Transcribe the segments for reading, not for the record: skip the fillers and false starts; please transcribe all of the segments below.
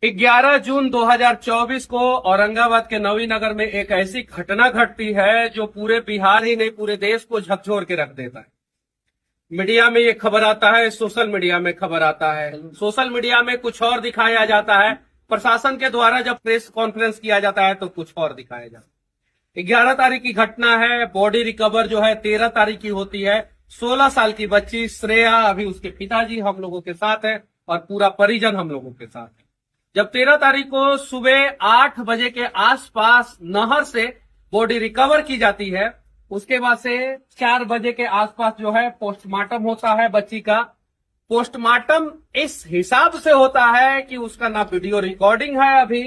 11 जून 2024 को औरंगाबाद के नवीनगर में एक ऐसी घटना घटती है जो पूरे बिहार ही नहीं पूरे देश को झकझोर के रख देता है। मीडिया में ये खबर आता है, सोशल मीडिया में खबर आता है, सोशल मीडिया में कुछ और दिखाया जाता है, प्रशासन के द्वारा जब प्रेस कॉन्फ्रेंस किया जाता है तो कुछ और दिखाया जाता है। 11 तारीख की घटना है। बॉडी रिकवर जो है 13 तारीख की होती है। 16 साल की बच्ची श्रेया, अभी उसके पिताजी हम लोगों के साथ है और पूरा परिजन हम लोगों के साथ है। जब 13 तारीख को सुबह 8 बजे के आसपास नहर से बॉडी रिकवर की जाती है, उसके बाद से 4 बजे के आसपास जो है पोस्टमार्टम होता है बच्ची का। पोस्टमार्टम इस हिसाब से होता है कि उसका ना वीडियो रिकॉर्डिंग है अभी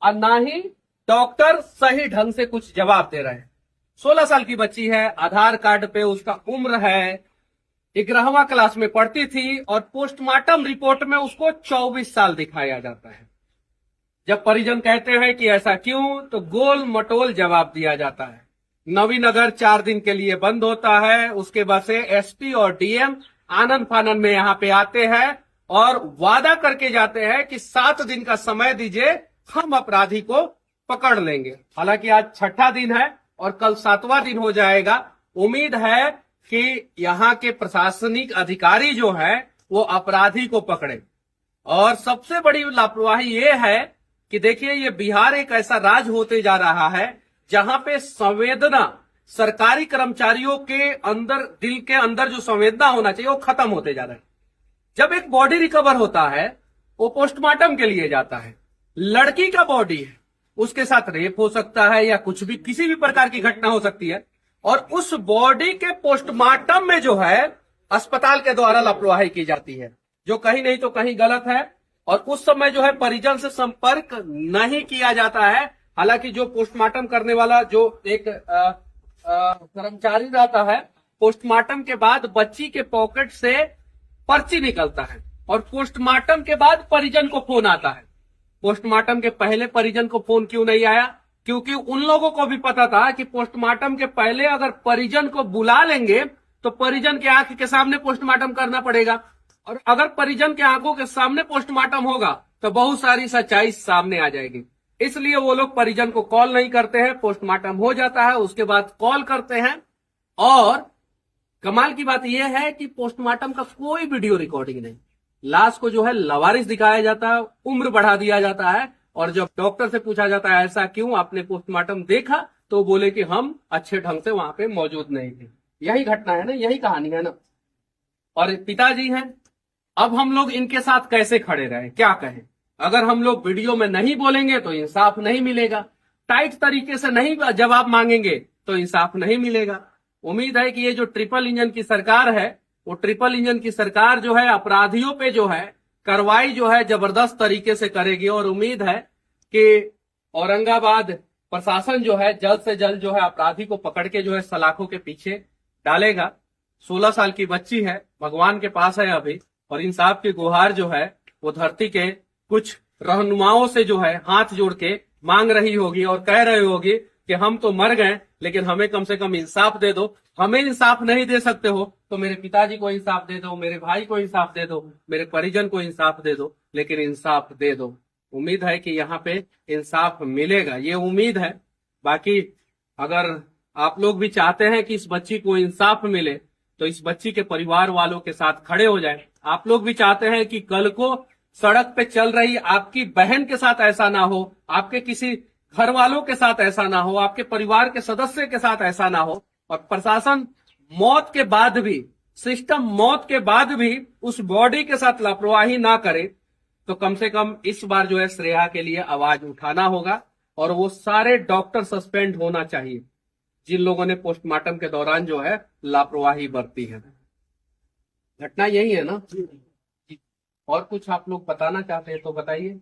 और ना ही डॉक्टर सही ढंग से कुछ जवाब दे रहे हैं। 16 साल की बच्ची है, आधार कार्ड पे उसका उम्र है, 11वीं क्लास में पढ़ती थी और पोस्टमार्टम रिपोर्ट में उसको 24 साल दिखाया जाता है। जब परिजन कहते हैं कि ऐसा क्यों, तो गोल मटोल जवाब दिया जाता है। नवीनगर 4 दिन के लिए बंद होता है। उसके बाद से एसपी और डीएम आनन फानन में यहाँ पे आते हैं और वादा करके जाते हैं कि 7 दिन का समय दीजिए, हम अपराधी को पकड़ लेंगे। हालांकि आज 6ठा दिन है और कल 7वां दिन हो जाएगा। उम्मीद है कि यहाँ के प्रशासनिक अधिकारी जो है वो अपराधी को पकड़े। और सबसे बड़ी लापरवाही ये है कि देखिए, ये बिहार एक ऐसा राज्य होते जा रहा है जहां पे संवेदना सरकारी कर्मचारियों के अंदर, दिल के अंदर जो संवेदना होना चाहिए वो खत्म होते जा रहा है। जब एक बॉडी रिकवर होता है वो पोस्टमार्टम के लिए जाता है। लड़की का बॉडी है, उसके साथ रेप हो सकता है या कुछ भी, किसी भी प्रकार की घटना हो सकती है और उस बॉडी के पोस्टमार्टम में जो है अस्पताल के द्वारा लापरवाही की जाती है, जो कहीं नहीं तो कहीं गलत है। और उस समय जो है परिजन से संपर्क नहीं किया जाता है। हालांकि जो पोस्टमार्टम करने वाला जो एक कर्मचारी रहता है, पोस्टमार्टम के बाद बच्ची के पॉकेट से पर्ची निकलता है और पोस्टमार्टम के बाद परिजन को फोन आता है। पोस्टमार्टम के पहले परिजन को फोन क्यों नहीं आया? क्योंकि उन लोगों को भी पता था कि पोस्टमार्टम के पहले अगर परिजन को बुला लेंगे तो परिजन के आंख के सामने पोस्टमार्टम करना पड़ेगा और अगर परिजन के आंखों के सामने पोस्टमार्टम होगा तो बहुत सारी सच्चाई सामने आ जाएगी। इसलिए वो लोग परिजन को कॉल नहीं करते हैं। पोस्टमार्टम हो जाता है, उसके बाद कॉल करते हैं और कमाल की बात यह है कि पोस्टमार्टम का कोई वीडियो रिकॉर्डिंग नहीं। लाश को जो है लवारिस दिखाया जाता है, उम्र बढ़ा दिया जाता है और जब डॉक्टर से पूछा जाता है ऐसा क्यों, आपने पोस्टमार्टम देखा, तो बोले कि हम अच्छे ढंग से वहां पे मौजूद नहीं थे। यही घटना है ना, यही कहानी है ना। और पिताजी हैं, अब हम लोग इनके साथ कैसे खड़े रहे, क्या कहें? अगर हम लोग वीडियो में नहीं बोलेंगे तो इंसाफ नहीं मिलेगा, टाइट तरीके से नहीं जवाब मांगेंगे तो इंसाफ नहीं मिलेगा। उम्मीद है कि ये जो ट्रिपल इंजन की सरकार है, वो ट्रिपल इंजन की सरकार जो है अपराधियों पे जो है कार्रवाई जो है जबरदस्त तरीके से करेगी और उम्मीद है कि औरंगाबाद प्रशासन जो है जल्द से जल्द जो है अपराधी को पकड़ के जो है सलाखों के पीछे डालेगा। 16 साल की बच्ची है, भगवान के पास है अभी, और इंसाफ की गुहार जो है वो धरती के कुछ रहनुमाओं से जो है हाथ जोड़ के मांग रही होगी और कह रही होगी कि हम तो मर गए लेकिन हमें कम से कम इंसाफ दे दो। हमें इंसाफ नहीं दे सकते हो तो मेरे पिताजी को इंसाफ दे दो, मेरे भाई को इंसाफ दे दो, मेरे परिजन को इंसाफ दे दो, लेकिन इंसाफ दे दो। उम्मीद है कि यहाँ पे इंसाफ मिलेगा, ये उम्मीद है। बाकी अगर आप लोग भी चाहते हैं कि इस बच्ची को इंसाफ मिले तो इस बच्ची के परिवार वालों के साथ खड़े हो जाए। आप लोग भी चाहते हैं कि कल को सड़क पे चल रही आपकी बहन के साथ ऐसा ना हो, आपके किसी घर वालों के साथ ऐसा ना हो, आपके परिवार के सदस्य के साथ ऐसा ना हो और प्रशासन मौत के बाद भी, सिस्टम मौत के बाद भी उस बॉडी के साथ लापरवाही ना करे, तो कम से कम इस बार जो है श्रेया के लिए आवाज उठाना होगा और वो सारे डॉक्टर सस्पेंड होना चाहिए जिन लोगों ने पोस्टमार्टम के दौरान जो है लापरवाही बरती है। घटना यही है ना। और कुछ आप लोग बताना चाहते हैं तो बताइए।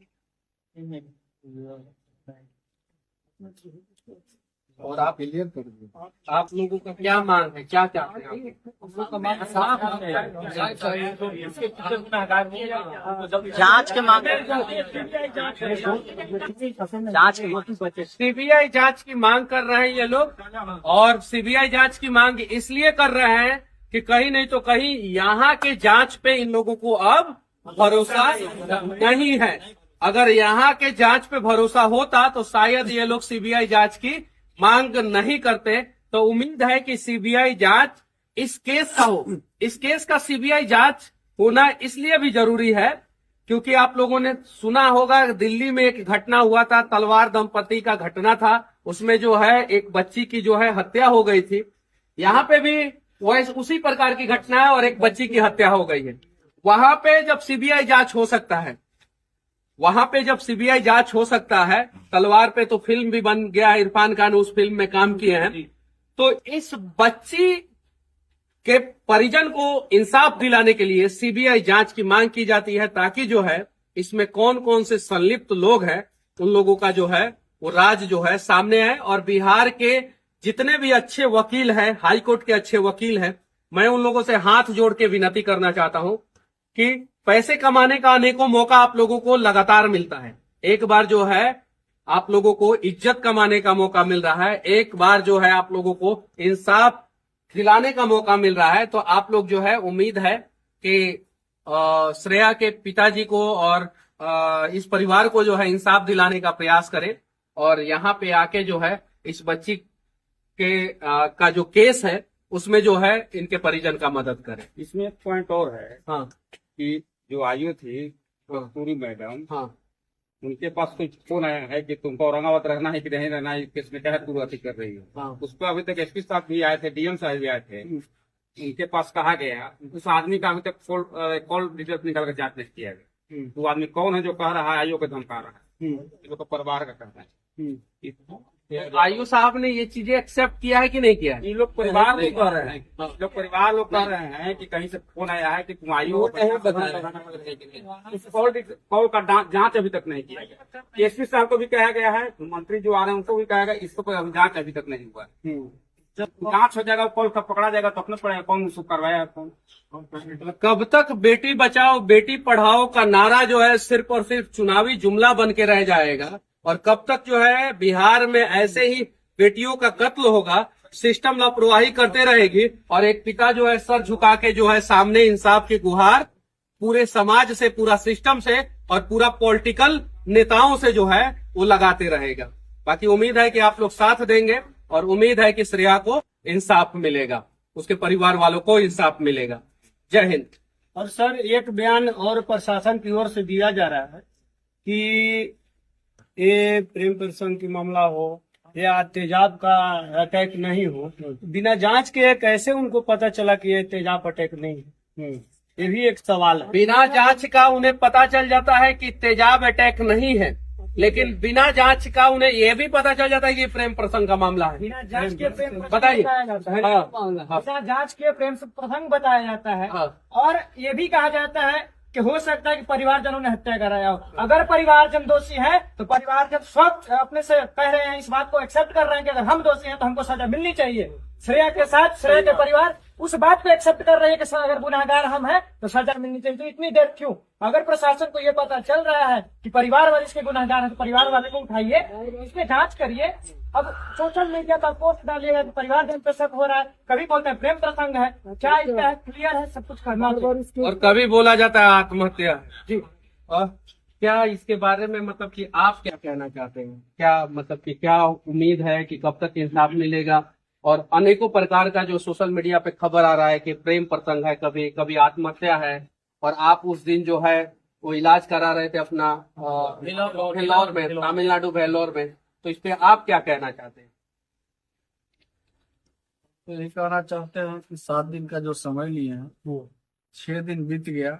और आप क्लियर कर दीजिए, आप लोगों का क्या मांग है, क्या चाहते हैं? जांच के मांग, जांच की सीबीआई जांच की मांग कर रहे हैं ये लोग। और सीबीआई जांच की मांग इसलिए कर रहे हैं कि कहीं नहीं तो कहीं यहाँ के जांच पे इन लोगों को अब भरोसा नहीं है। अगर यहाँ के जांच पे भरोसा होता तो शायद ये लोग सीबीआई जांच की मांग नहीं करते। तो उम्मीद है कि सीबीआई जांच इस केस का हो। इस केस का सीबीआई जांच होना इसलिए भी जरूरी है क्योंकि आप लोगों ने सुना होगा दिल्ली में एक घटना हुआ था, तलवार दंपति का घटना था। उसमें जो है एक बच्ची की जो है हत्या हो गई थी। यहाँ पे भी वैसे उसी प्रकार की घटना है और एक बच्ची की हत्या हो गई है। वहां पे जब सीबीआई जांच हो सकता है, वहां पे जब सीबीआई जांच हो सकता है, तलवार पे तो फिल्म भी बन गया है, इरफान खान उस फिल्म में काम किए हैं। तो इस बच्ची के परिजन को इंसाफ दिलाने के लिए सीबीआई जांच की मांग की जाती है ताकि जो है इसमें कौन कौन से संलिप्त लोग हैं उन लोगों का जो है वो राज जो है सामने आए। और बिहार के जितने भी अच्छे वकील हैं, हाई कोर्ट के अच्छे वकील हैं, मैं उन लोगों से हाथ जोड़ के विनती करना चाहता हूं कि पैसे कमाने का अनेकों मौका आप लोगों को लगातार मिलता है। एक बार जो है आप लोगों को इज्जत कमाने का मौका मिल रहा है, एक बार जो है आप लोगों को इंसाफ दिलाने का मौका मिल रहा है। तो आप लोग जो है उम्मीद है कि श्रेया के पिताजी को और इस परिवार को जो है इंसाफ दिलाने का प्रयास करें और यहाँ पे आके जो है इस बच्ची के का जो केस है उसमें जो है इनके परिजन का मदद करें। इसमें एक पॉइंट और है हाँ कि जो आयु थी कस्तूरी मैडम, हाँ उनके पास कुछ फोन आया है कि तुमको औरंगाबाद रहना है कि नहीं रहना है, केस में क्या है तू अति कर रही हो। हाँ उस पर अभी तक एसपी साहब भी आए थे, डीएम साहब भी आए थे। उनके पास कहा गया उस आदमी का अभी तक कॉल डिटेल्स निकाल कर जांच नहीं किया गया। वो आदमी कौन है जो कह रहा है आयु को धमका रहा है, ये लोग का परिवार का कहना है। आयु साहब ने ये चीजें एक्सेप्ट किया है कि नहीं किया है? ये लोग परिवार लोग कह रहे हैं, लोग परिवार लोग कह रहे हैं कि कहीं से फोन आया है कि तुम आयु हो, कॉल का जांच अभी तक नहीं किया गया। एसपी साहब को भी कहा गया है, मंत्री जो आ रहे हैं उनको भी कहा गया, इसको पर जांच अभी तक नहीं हुआ। जब जांच हो जाएगा, कॉल कब पकड़ा जाएगा तो अपने पड़ेगा कौन उसको करवाया है कौन। कब तक बेटी बचाओ बेटी पढ़ाओ का नारा जो है सिर्फ और सिर्फ चुनावी जुमला बन के रह जाएगा और कब तक जो है बिहार में ऐसे ही बेटियों का कत्ल होगा, सिस्टम लापरवाही करते रहेगी और एक पिता जो है सर झुका के जो है सामने इंसाफ की गुहार पूरे समाज से, पूरा सिस्टम से और पूरा पॉलिटिकल नेताओं से जो है वो लगाते रहेगा। बाकी उम्मीद है कि आप लोग साथ देंगे और उम्मीद है कि श्रेया को इंसाफ मिलेगा, उसके परिवार वालों को इंसाफ मिलेगा। जय हिंद। और सर एक बयान और प्रशासन की ओर से दिया जा रहा है कि ये प्रेम प्रसंग की मामला हो या तेजाब का अटैक नहीं हो, बिना जांच के कैसे उनको पता चला कि ये तेजाब अटैक नहीं है? ये भी एक सवाल है। बिना जांच का उन्हें पता चल जाता है कि तेजाब अटैक नहीं है, लेकिन बिना जांच का उन्हें यह भी पता चल जाता है कि प्रेम प्रसंग का मामला है। बिना जांच के प्रेम प्रसंग बताइए। बताया जाता है। हाँ, बिना जांच के प्रेम प्रसंग बताया जाता है। हाँ। और ये भी कहा जाता है कि हो सकता है कि परिवारजनों ने हत्या कराया हो। अगर परिवारजन दोषी है तो परिवारजन स्वयं अपने से कह रहे हैं, इस बात को एक्सेप्ट कर रहे हैं कि अगर हम दोषी हैं तो हमको सजा मिलनी चाहिए। श्रेया के साथ श्रेया के परिवार उस बात को एक्सेप्ट कर रहे हैं कि अगर गुनाहगार हम हैं तो सजा मिलनी चाहिए। तो इतनी देर क्यों? अगर प्रशासन को ये पता चल रहा है कि परिवार वाले इसके गुनाहगार हैं तो परिवार वाले को उठाइए, इसमें जांच करिए। अब सोशल मीडिया पर पोस्ट डालिएगा तो परिवार जन पे शक हो रहा है, कभी बोलते हैं प्रेम प्रसंग है, क्या इसका क्लियर है, सब कुछ करना चाहिए। और कभी बोला जाता है आत्महत्या जी। और क्या इसके बारे में मतलब कि आप क्या कहना चाहते हैं? क्या मतलब कि क्या उम्मीद है कि कब तक इंसाफ मिलेगा? और अनेकों प्रकार का जो सोशल मीडिया पे खबर आ रहा है कि प्रेम प्रसंग है, कभी कभी आत्महत्या है, और आप उस दिन जो है वो इलाज करा रहे थे अपना वेल्लोर में, तमिलनाडु वेल्लोर में, तो इस पे आप क्या कहना चाहते हैं? तो यही कहना चाहते हैं कि 7 दिन का जो समय लिए हैं 6 दिन बीत गया,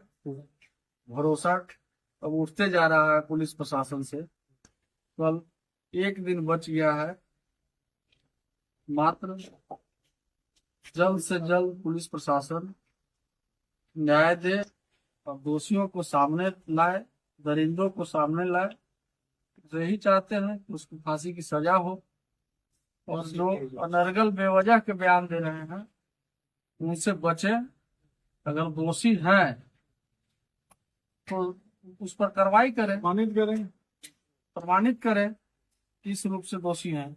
भरोसा अब उठते जा रहा है पुलिस प्रशासन से। कल 1 दिन बच गया है, मात्र जल्द से जल्द पुलिस प्रशासन न्याय दे और दोषियों को सामने लाए, दरिंदों को सामने लाए। तो यही चाहते हैं कि उसको फांसी की सजा हो और जो अनर्गल बेवजह के बयान दे रहे हैं उनसे बचे। अगर दोषी हैं तो उस पर कार्रवाई करें, प्रमाणित करें किस रूप से दोषी हैं।